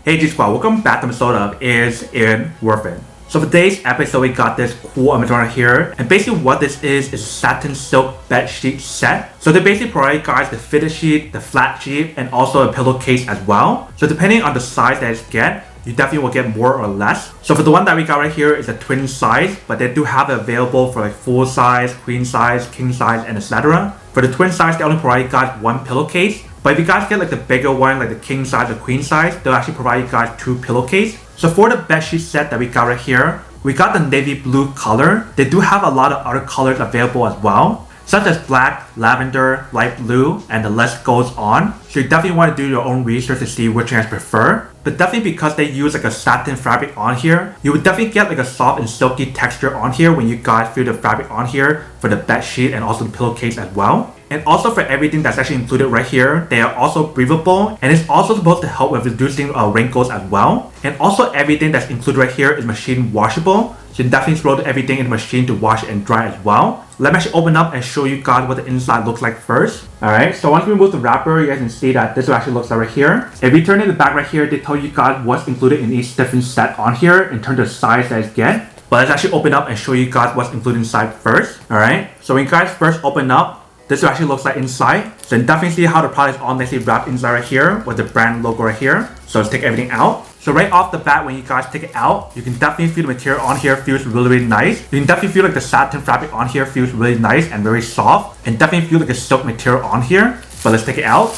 Hey G Squad, welcome back to the episode of Is It Worth It? So for today's episode, we got this cool image right here, and basically what this is a satin silk bed sheet set. So they basically provide you guys the fitted sheet, the flat sheet, and also a pillowcase as well. So depending on the size that you get, you definitely will get more or less. So for the one that we got right here is a twin size, but they do have it available for like full size, queen size, king size, and etc. For the twin size, they only provide you guys one pillowcase. But if you guys get like the bigger one, like the king size or queen size, they'll actually provide you guys two pillowcases. So for the bedsheet set that we got right here, we got the navy blue color. They do have a lot of other colors available as well, such as black, lavender, light blue, and the list goes on. So you definitely want to do your own research to see which ones you prefer. But definitely because they use like a satin fabric on here, you would definitely get like a soft and silky texture on here when you guys feel the fabric on here for the bed sheet and also the pillowcase as well. And also for everything that's actually included right here, they are also breathable, and it's also supposed to help with reducing wrinkles as well. And also everything that's included right here is machine washable, so you definitely throw everything in the machine to wash and dry as well. Let me actually open up and show you guys what the inside looks like first. Alright, so once we remove the wrapper, you guys can see that this actually looks like right here. If you turn in the back right here, they tell you guys what's included in each different set on here in terms of size that you get. But let's actually open up and show you guys what's included inside first. Alright, so when you guys first open up, this actually looks like inside. So you can definitely see how the product is all nicely wrapped inside right here with the brand logo right here. So let's take everything out. So right off the bat, when you guys take it out, you can definitely feel the material on here feels really nice. You can definitely feel like the satin fabric on here feels really nice and very soft, and definitely feel like a silk material on here. But let's take it out.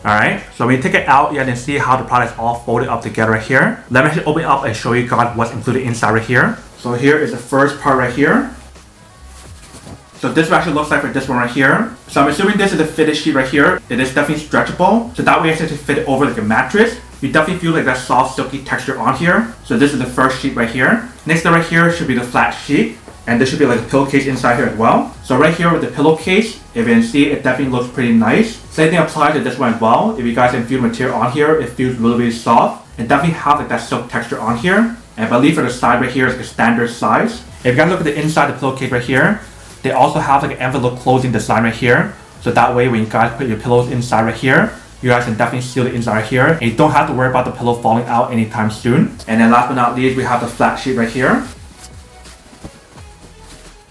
Alright, so when you take it out, you can see how the product is all folded up together right here. Let me actually open it up and show you guys what's included inside right here. So here is the first part right here. So this is what actually looks like for this one right here. So I'm assuming this is a fitted sheet right here. It is definitely stretchable, so that way you actually fit it over like a mattress. You definitely feel like that soft silky texture on here. So this is the first sheet right here. Next right here should be the flat sheet, and there should be like a pillowcase inside here as well. So right here with the pillowcase, if you can see, it definitely looks pretty nice. Same thing applies to this one as well. If you guys can feel the material on here, it feels really soft and definitely have like that silk texture on here. And I believe for the side right here is the standard size. If you guys look at the inside of the pillowcase right here, they also have like an envelope closing design right here. So that way when you guys put your pillows inside right here, you guys can definitely seal the inside right here. And you don't have to worry about the pillow falling out anytime soon. And then last but not least, we have the flat sheet right here.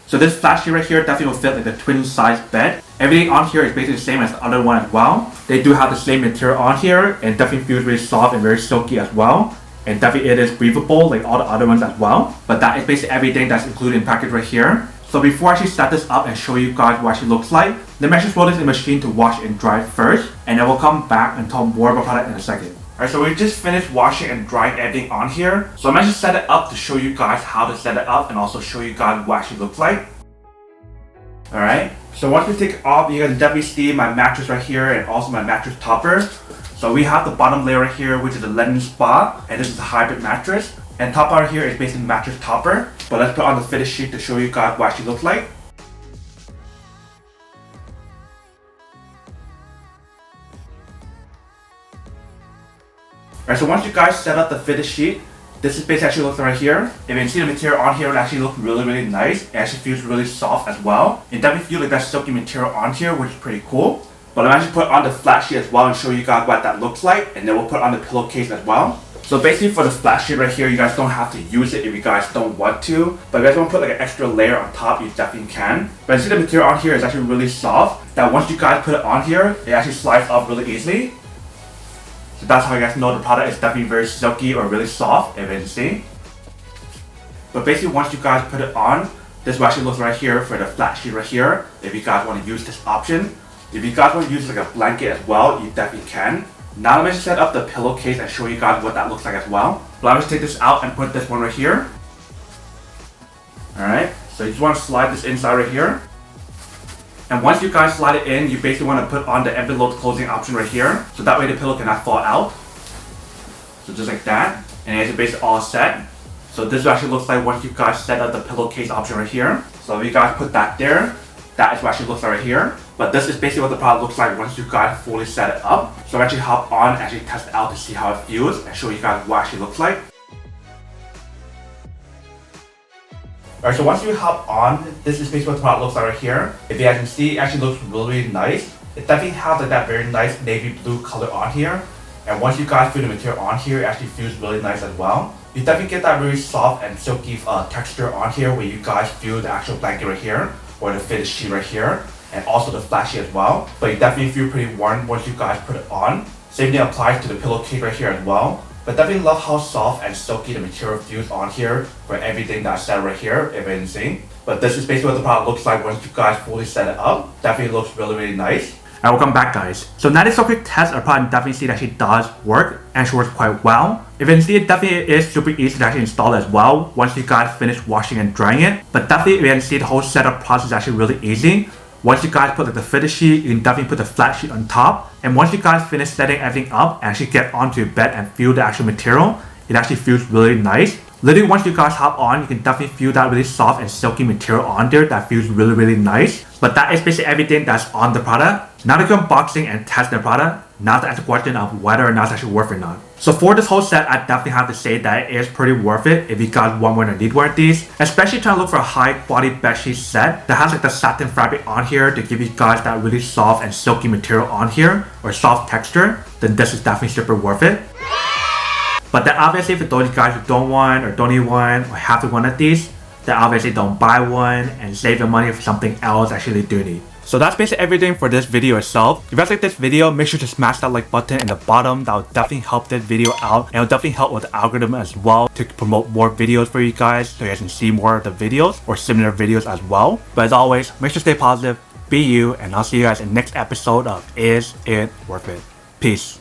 So this flat sheet right here definitely will fit like the twin size bed. Everything on here is basically the same as the other one as well. They do have the same material on here and definitely feels really soft and very silky as well. And definitely it is breathable like all the other ones as well. But that is basically everything that's included in the package right here. So before I actually set this up and show you guys what it actually looks like, let me actually throw this in the machine to wash and dry first, and then we'll come back and talk more about the product in a second. Alright, so we just finished washing and drying everything on here. So I'm actually set it up to show you guys how to set it up and also show you guys what it actually looks like. Alright, so once we take it off, you can definitely see my mattress right here and also my mattress topper. So we have the bottom layer right here, which is a linen spa, and this is a hybrid mattress. And top part here is basically mattress topper. But let's put on the fitted sheet to show you guys what it actually looks like. Alright, so once you guys set up the fitted sheet, this is basically actually looks like right here. If you can see the material on here, it actually looks really nice. It actually feels really soft as well. It definitely feels like that silky material on here, which is pretty cool. But I'm actually put on the flat sheet as well and show you guys what that looks like. And then we'll put on the pillowcase as well. So basically for the flat sheet right here, you guys don't have to use it if you guys don't want to. But if you guys want to put like an extra layer on top, you definitely can. But I see the material on here is actually really soft, that once you guys put it on here, it actually slides off really easily. So that's how you guys know the product is definitely very silky or really soft, if you can see. But basically once you guys put it on, this is what actually looks right here for the flat sheet right here. If you guys want to use this option. If you guys want to use like a blanket as well, you definitely can. Now let me just set up the pillowcase and show you guys what that looks like as well. But I'll just take this out and put this one right here. Alright, so you just want to slide this inside right here. And once you guys slide it in, you basically want to put on the envelope closing option right here. So that way the pillow cannot fall out. So just like that. And it's basically all set. So this actually looks like once you guys set up the pillowcase option right here. So if you guys put that there, that is what actually looks like right here. But this is basically what the product looks like once you guys fully set it up. So I actually hop on and actually test it out to see how it feels and show you guys what it actually looks like. Alright, so once you hop on, this is basically what the product looks like right here. If you guys can see, it actually looks really nice. It definitely has like that very nice navy blue color on here. And once you guys feel the material on here, it actually feels really nice as well. You definitely get that really soft and silky texture on here where you guys feel the actual blanket right here or the fitted sheet right here, and also the flat sheet as well. But you definitely feel pretty warm once you guys put it on. Same thing applies to the pillowcase right here as well. But definitely love how soft and silky the material feels on here for everything that I said right here, if you can see. But this is basically what the product looks like once you guys fully set it up. Definitely looks really nice. And welcome back, guys. So now this so quick test, I probably definitely see that she does work and she works quite well. If you can see, it definitely is super easy to actually install as well once you guys finish washing and drying it. But definitely, if you can see, the whole setup process is actually really easy. Once you guys put like the fitted sheet, you can definitely put the flat sheet on top. And once you guys finish setting everything up and actually get onto your bed and feel the actual material, it actually feels really nice. Literally, once you guys hop on, you can definitely feel that really soft and silky material on there that feels really nice. But that is basically everything that's on the product. Now that you're unboxing and testing the product, now to answer the question of whether or not it's actually worth it or not. So for this whole set, I definitely have to say that it is pretty worth it if you guys want one or need one of these. Especially trying to look for a high quality bedsheet set that has like the satin fabric on here to give you guys that really soft and silky material on here or soft texture, then this is definitely super worth it. But then obviously for those guys who don't want or don't need one or have one of these, then obviously don't buy one and save your money for something else actually do need. So that's basically everything for this video itself. If you guys like this video, make sure to smash that like button in the bottom. That will definitely help this video out, and it will definitely help with the algorithm as well to promote more videos for you guys so you guys can see more of the videos or similar videos as well. But as always, make sure to stay positive, be you, and I'll see you guys in the next episode of Is It Worth It? Peace.